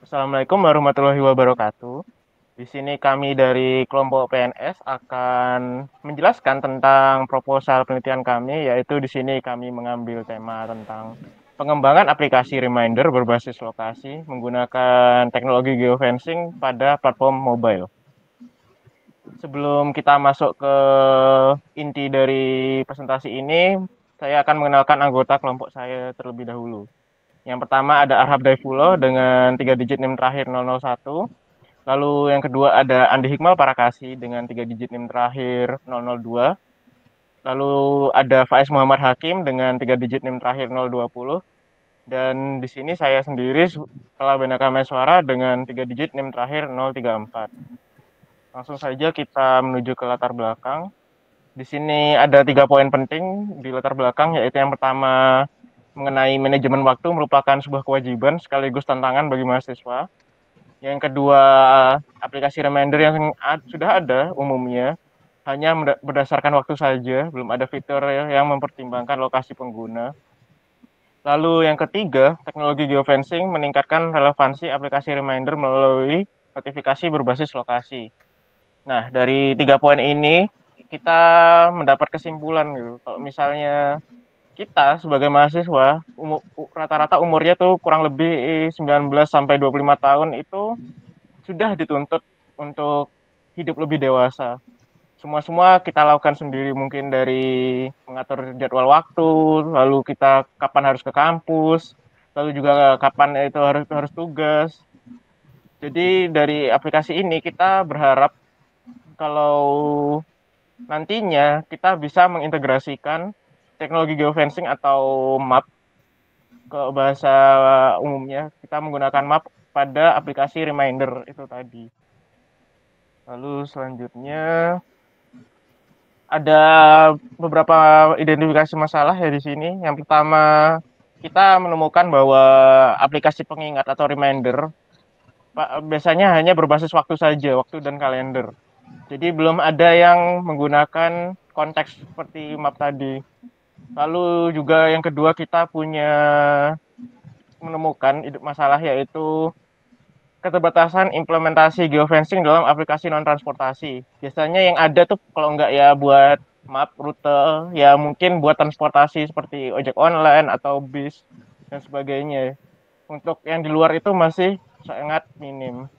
Assalamualaikum warahmatullahi wabarakatuh. Di sini kami dari kelompok PNS akan menjelaskan tentang proposal penelitian kami, yaitu di sini kami mengambil tema tentang pengembangan aplikasi reminder berbasis lokasi menggunakan teknologi geofencing pada platform mobile. Sebelum kita masuk ke inti dari presentasi ini, saya akan mengenalkan anggota kelompok saya terlebih dahulu. Yang pertama ada Arhab Daifullah dengan 3 digit NIM terakhir 001. Lalu yang kedua ada Andi Hikmal Parakasi dengan 3 digit NIM terakhir 002. Lalu ada Faiz Muhammad Hakim dengan 3 digit NIM terakhir 020. Dan di sini saya sendiri Kala Benaka Meswara dengan 3 digit NIM terakhir 034. Langsung saja kita menuju ke latar belakang. Di sini ada 3 poin penting di latar belakang, yaitu yang pertama mengenai manajemen waktu merupakan sebuah kewajiban sekaligus tantangan bagi mahasiswa. Yang kedua, aplikasi reminder yang sudah ada umumnya hanya berdasarkan waktu saja, belum ada fitur yang mempertimbangkan lokasi pengguna. Lalu yang ketiga, teknologi geofencing meningkatkan relevansi aplikasi reminder melalui notifikasi berbasis lokasi. Nah, dari 3 poin ini kita mendapat kesimpulan gitu. Kalau misalnya kita sebagai mahasiswa rata-rata umurnya tuh kurang lebih 19 sampai 25 tahun itu sudah dituntut untuk hidup lebih dewasa. Semua kita lakukan sendiri, mungkin dari mengatur jadwal waktu, lalu kita kapan harus ke kampus, lalu juga kapan itu harus tugas. Jadi dari aplikasi ini kita berharap kalau nantinya kita bisa mengintegrasikan teknologi geofencing atau map ke bahasa umumnya, kita menggunakan map pada aplikasi reminder itu tadi. Lalu selanjutnya ada beberapa identifikasi masalah ya di sini. Yang pertama, kita menemukan bahwa aplikasi pengingat atau reminder biasanya hanya berbasis waktu saja, waktu dan kalender. Jadi belum ada yang menggunakan konteks seperti map tadi. Lalu juga yang kedua kita menemukan masalah yaitu keterbatasan implementasi geofencing dalam aplikasi non-transportasi. Biasanya yang ada tuh kalau nggak ya buat map rute, ya mungkin buat transportasi seperti ojek online atau bis dan sebagainya. Untuk yang di luar itu masih sangat minim.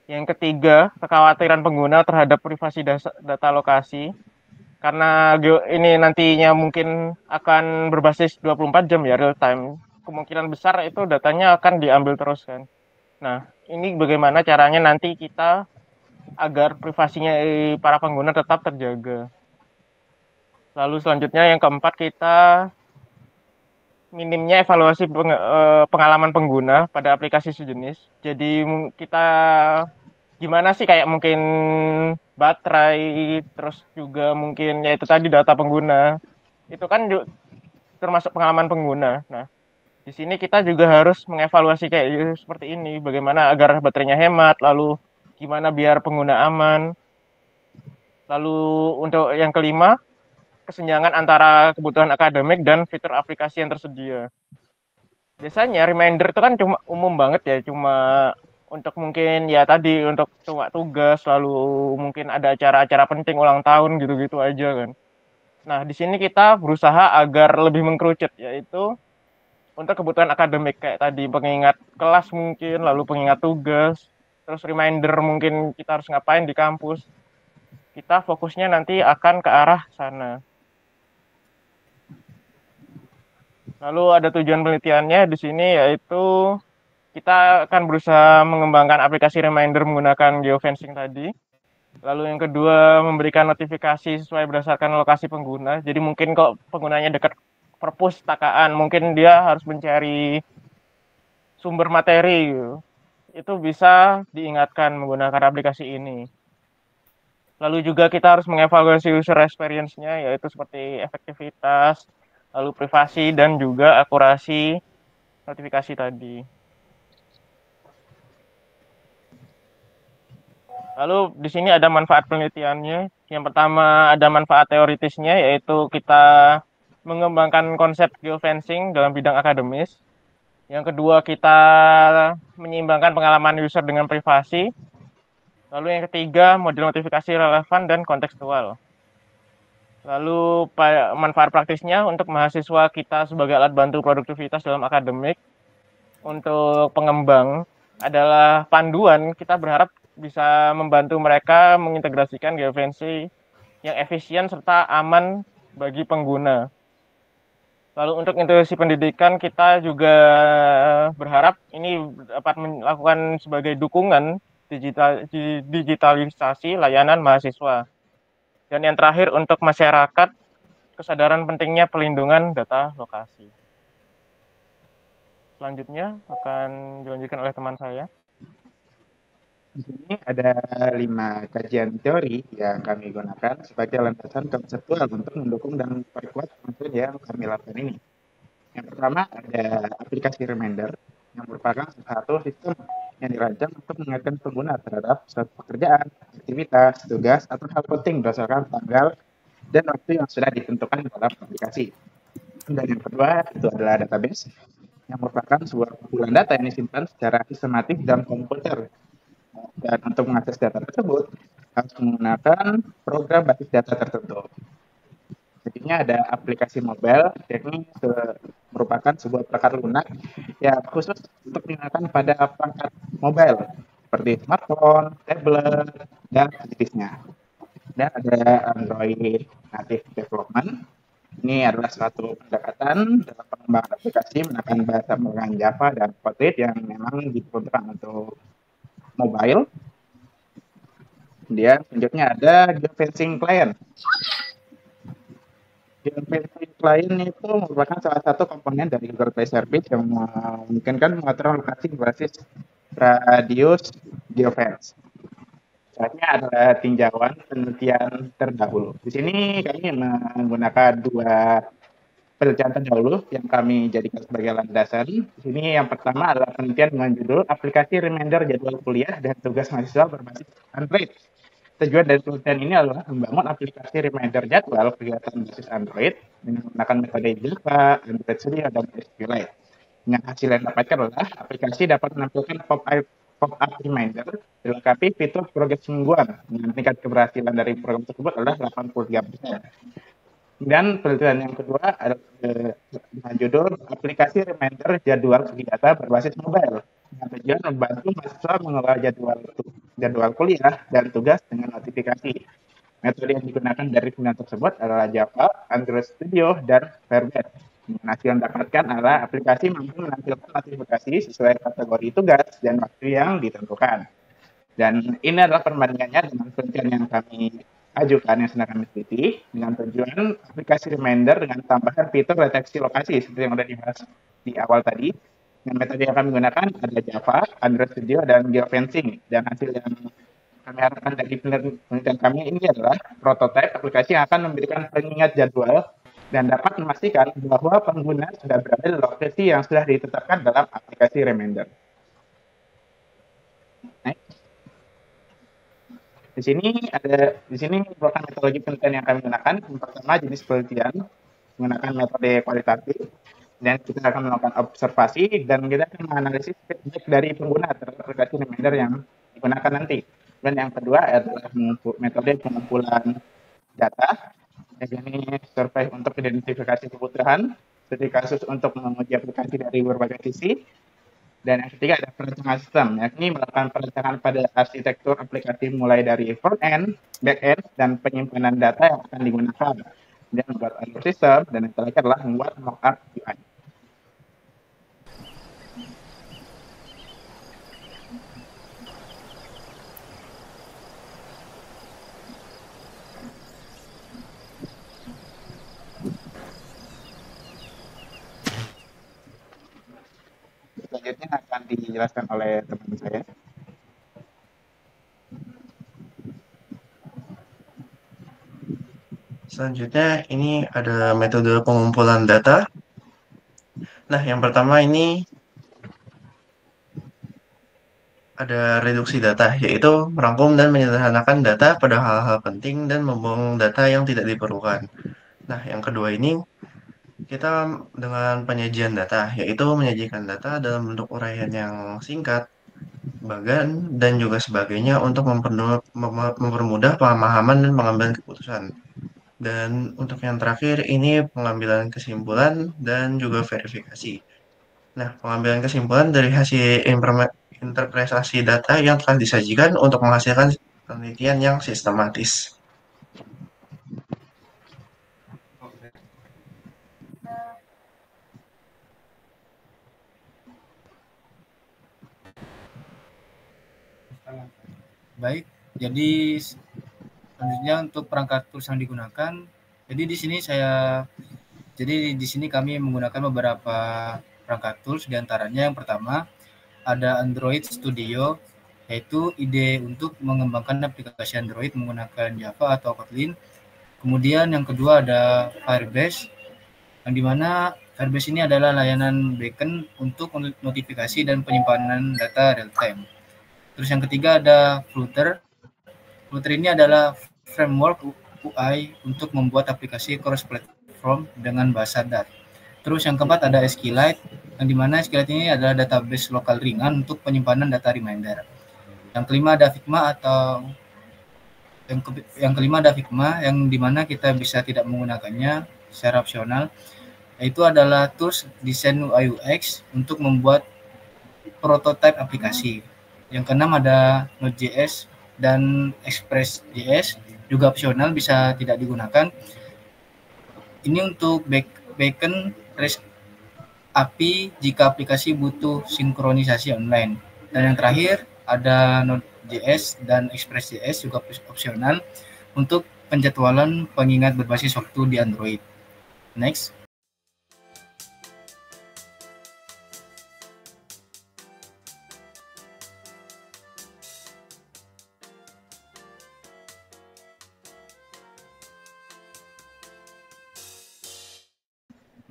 Yang ketiga, kekhawatiran pengguna terhadap privasi data lokasi. Karena ini nantinya mungkin akan berbasis 24 jam ya, real time. Kemungkinan besar itu datanya akan diambil terus kan. Nah, ini bagaimana caranya nanti kita agar privasinya para pengguna tetap terjaga. Lalu selanjutnya yang keempat, kita minimnya evaluasi pengalaman pengguna pada aplikasi sejenis. Jadi kita gimana sih kayak mungkin baterai, terus juga mungkin ya itu tadi data pengguna. Itu kan termasuk pengalaman pengguna. Nah, di sini kita juga harus mengevaluasi kayak seperti ini, bagaimana agar baterainya hemat, lalu gimana biar pengguna aman. Lalu untuk yang kelima, kesenjangan antara kebutuhan akademik dan fitur aplikasi yang tersedia. Biasanya reminder itu kan cuma umum banget ya, cuma untuk mungkin ya tadi untuk cuma tugas, lalu mungkin ada acara-acara penting ulang tahun gitu-gitu aja kan. Nah, di sini kita berusaha agar lebih mengkerucut, yaitu untuk kebutuhan akademik kayak tadi pengingat kelas mungkin, lalu pengingat tugas, terus reminder mungkin kita harus ngapain di kampus. Kita fokusnya nanti akan ke arah sana. Lalu ada tujuan penelitiannya di sini yaitu kita akan berusaha mengembangkan aplikasi reminder menggunakan geofencing tadi. Lalu yang kedua, memberikan notifikasi sesuai berdasarkan lokasi pengguna. Jadi mungkin kok penggunanya dekat perpustakaan, mungkin dia harus mencari sumber materi gitu. Itu bisa diingatkan menggunakan aplikasi ini. Lalu juga kita harus mengevaluasi user experience-nya, yaitu seperti efektivitas, lalu privasi, dan juga akurasi notifikasi tadi. Lalu di sini ada manfaat penelitiannya. Yang pertama ada manfaat teoritisnya, yaitu kita mengembangkan konsep geofencing dalam bidang akademis. Yang kedua kita menyeimbangkan pengalaman user dengan privasi. Lalu yang ketiga model notifikasi relevan dan kontekstual. Lalu manfaat praktisnya untuk mahasiswa kita sebagai alat bantu produktivitas dalam akademik. Untuk pengembang adalah panduan, kita berharap bisa membantu mereka mengintegrasikan geofencing yang efisien serta aman bagi pengguna. Lalu untuk institusi pendidikan kita juga berharap ini dapat melakukan sebagai dukungan digitalisasi layanan mahasiswa. Dan yang terakhir untuk masyarakat, kesadaran pentingnya pelindungan data lokasi. Selanjutnya akan dilanjutkan oleh teman saya. Di sini ada 5 kajian teori yang kami gunakan sebagai landasan konseptual untuk mendukung dan memperkuat konsep yang kami lakukan ini. Yang pertama ada aplikasi reminder yang merupakan satu sistem yang dirancang untuk mengingatkan pengguna terhadap suatu pekerjaan, aktivitas, tugas, atau hal penting berdasarkan tanggal dan waktu yang sudah ditentukan dalam aplikasi. Dan yang kedua itu adalah database yang merupakan sebuah kumpulan data yang disimpan secara sistematis dalam komputer. Dan untuk mengakses data tersebut harus menggunakan program basis data tertentu. Jadinya ada aplikasi mobile, yakni merupakan sebuah perangkat lunak yang khusus untuk digunakan pada perangkat mobile seperti smartphone, tablet, dan sejenisnya. Dan ada Android Native Development. Ini adalah suatu pendekatan dalam pengembangan aplikasi menggunakan bahasa menggunakan Java dan Kotlin yang memang diperuntukkan untuk mobile. Kemudian selanjutnya ada geofencing client. Geofencing client itu merupakan salah satu komponen dari Google Play Service yang memungkinkan mengatur lokasi berbasis radius geofence. Caranya adalah tinjauan penelitian terdahulu. Di sini kami menggunakan 2 penelitian terdahulu yang kami jadikan sebagai landasan. Di sini yang pertama adalah penelitian dengan judul aplikasi reminder jadwal kuliah dan tugas mahasiswa berbasis Android. Tujuan dari penelitian ini adalah membangun aplikasi reminder jadwal kegiatan basis Android dengan menggunakan metode Java, Android Studio, dan SQLite. Dengan hasil yang didapatkan adalah aplikasi dapat menampilkan pop-up reminder dilengkapi fitur progres mingguan dengan tingkat keberhasilan dari program tersebut adalah 83%. Dan penelitian yang kedua adalah dengan judul aplikasi reminder jadwal kegiatan berbasis mobile dengan tujuan membantu mahasiswa mengelola jadwal kuliah dan tugas dengan notifikasi. Metode yang digunakan dari penelitian tersebut adalah Java, Android Studio, dan Firebase. Hasil yang didapatkan adalah aplikasi mampu menampilkan notifikasi sesuai kategori tugas dan waktu yang ditentukan. Dan ini adalah perbandingannya dengan penelitian yang kami ajukan yang sedang kami teliti dengan tujuan aplikasi reminder dengan tambahan fitur deteksi lokasi seperti yang sudah dibahas di awal tadi. Dengan metode yang kami gunakan ada Java, Android Studio, dan geofencing. Dan hasil yang kami harapkan dari penelitian kami ini adalah prototipe aplikasi yang akan memberikan pengingat jadwal dan dapat memastikan bahwa pengguna sudah berada di lokasi yang sudah ditetapkan dalam aplikasi reminder. Di sini merupakan metodologi penelitian yang kami gunakan. Yang pertama jenis penelitian menggunakan metode kualitatif dan kita akan melakukan observasi dan kita akan menganalisis feedback dari pengguna terhadap aplikasi reminder yang digunakan nanti. Dan yang kedua adalah metode pengumpulan data, yakni survei untuk identifikasi kebutuhan, studi kasus untuk menguji aplikasi dari berbagai sisi, dan yang ketiga ada perencanaan sistem, yakni melakukan perencanaan pada arsitektur aplikasi mulai dari front end, back end, dan penyimpanan data yang akan digunakan. Dan membuat alur sistem, dan yang terakhir adalah membuat mockup UI. Selanjutnya akan dijelaskan oleh teman saya. Selanjutnya ini ada metode pengumpulan data. Nah, yang pertama ini ada reduksi data, yaitu merangkum dan menyederhanakan data pada hal-hal penting dan membuang data yang tidak diperlukan. Nah, yang kedua ini kita dengan penyajian data, yaitu menyajikan data dalam bentuk uraian yang singkat, bagan, dan juga sebagainya untuk mempermudah pemahaman dan pengambilan keputusan. Dan untuk yang terakhir ini pengambilan kesimpulan dan juga verifikasi. Nah, pengambilan kesimpulan dari hasil interpretasi data yang telah disajikan untuk menghasilkan penelitian yang sistematis. Baik, jadi selanjutnya untuk perangkat tools yang digunakan. Jadi di sini kami menggunakan beberapa perangkat tools, diantaranya yang pertama ada Android Studio, yaitu ide untuk mengembangkan aplikasi Android menggunakan Java atau Kotlin. Kemudian yang kedua ada Firebase, yang dimana Firebase ini adalah layanan backend untuk notifikasi dan penyimpanan data real time. Terus yang ketiga ada Flutter. Flutter ini adalah framework UI untuk membuat aplikasi cross platform dengan bahasa Dart. Terus yang keempat ada SQLite, yang dimana SQLite ini adalah database lokal ringan untuk penyimpanan data reminder. Yang kelima ada Figma yang dimana kita bisa tidak menggunakannya secara opsional, yaitu adalah tools desain UI UX untuk membuat prototipe aplikasi. Yang keenam ada Node.js dan Express.js, juga opsional, bisa tidak digunakan. Ini untuk backend REST API jika aplikasi butuh sinkronisasi online. Dan yang terakhir ada Node.js dan Express.js, juga opsional untuk penjadwalan pengingat berbasis waktu di Android. Next.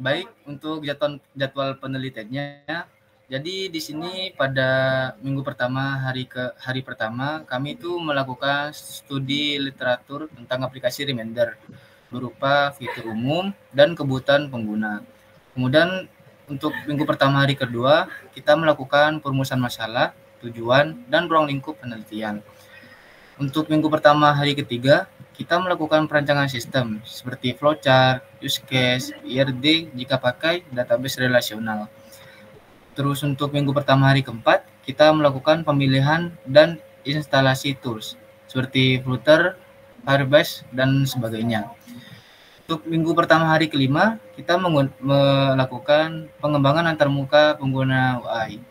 Baik, untuk jadwal penelitiannya, jadi di sini pada minggu pertama, hari pertama, kami itu melakukan studi literatur tentang aplikasi reminder berupa fitur umum dan kebutuhan pengguna. Kemudian untuk minggu pertama hari kedua, kita melakukan perumusan masalah, tujuan, dan ruang lingkup penelitian. Untuk minggu pertama hari ketiga, kita melakukan perancangan sistem seperti flowchart, use case, IRD jika pakai database relasional. Terus untuk minggu pertama hari keempat, kita melakukan pemilihan dan instalasi tools seperti Flutter, Firebase, dan sebagainya. Untuk minggu pertama hari kelima, kita melakukan pengembangan antarmuka pengguna UI.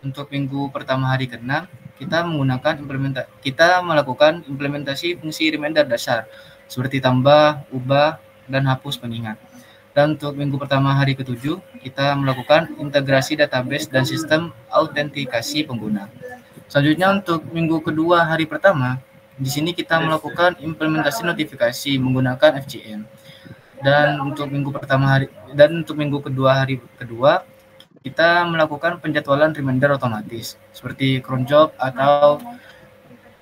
Untuk minggu pertama hari keenam, kita melakukan implementasi fungsi reminder dasar seperti tambah, ubah, dan hapus pengingat. Dan untuk minggu pertama hari ketujuh, kita melakukan integrasi database dan sistem autentikasi pengguna. Selanjutnya untuk minggu kedua hari pertama, di sini kita melakukan implementasi notifikasi menggunakan FGM. Dan untuk minggu kedua hari kedua, kita melakukan penjadwalan reminder otomatis seperti cron job atau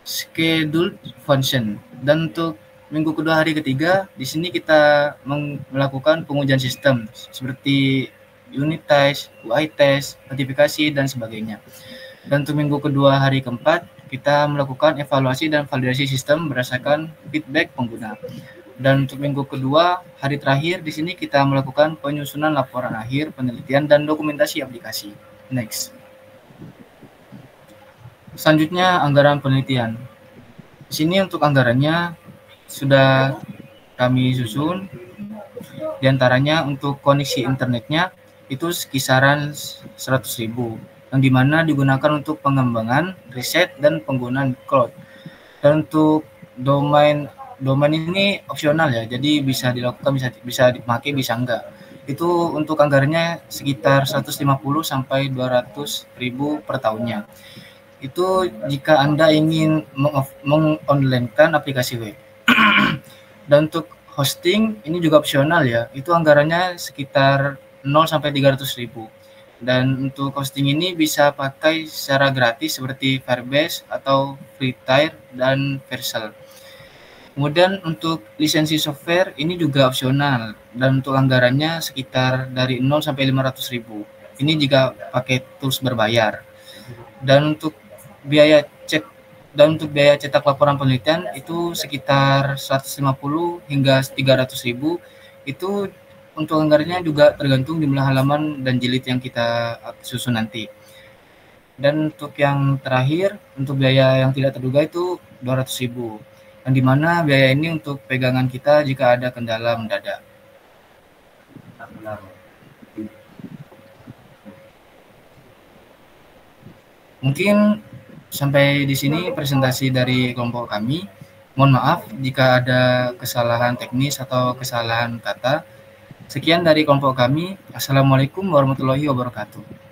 scheduled function. Dan untuk minggu kedua hari ketiga, di sini kita melakukan pengujian sistem seperti unit test, UI test, notifikasi, dan sebagainya. Dan untuk minggu kedua hari keempat, kita melakukan evaluasi dan validasi sistem berdasarkan feedback pengguna. Dan untuk minggu kedua, hari terakhir, di sini kita melakukan penyusunan laporan akhir, penelitian, dan dokumentasi aplikasi. Next. Selanjutnya, anggaran penelitian. Di sini untuk anggarannya sudah kami susun. Di antaranya untuk koneksi internetnya itu kisaran 100.000, yang dimana digunakan untuk pengembangan, riset, dan penggunaan cloud. Dan untuk domain ini opsional ya, jadi bisa dilakukan, bisa dipakai, bisa enggak. Itu untuk anggarannya sekitar 150 sampai 200.000 per tahunnya. Itu jika Anda ingin mengonlinekan aplikasi web. Dan untuk hosting ini juga opsional ya, itu anggarannya sekitar 0 sampai 300.000. Dan untuk hosting ini bisa pakai secara gratis seperti Firebase atau FreeTire dan Vercel. Kemudian untuk lisensi software ini juga opsional dan untuk anggarannya sekitar dari 0 sampai 500.000. Ini jika pakai tools berbayar. Dan untuk biaya cetak laporan penelitian itu sekitar 150 hingga 300.000. Itu untuk anggarannya juga tergantung jumlah halaman dan jilid yang kita susun nanti. Dan untuk yang terakhir, untuk biaya yang tidak terduga itu 200.000. Yang dimana biaya ini untuk pegangan kita jika ada kendala mendadak. Mungkin sampai di sini presentasi dari kelompok kami. Mohon maaf jika ada kesalahan teknis atau kesalahan kata. Sekian dari kelompok kami. Assalamualaikum warahmatullahi wabarakatuh.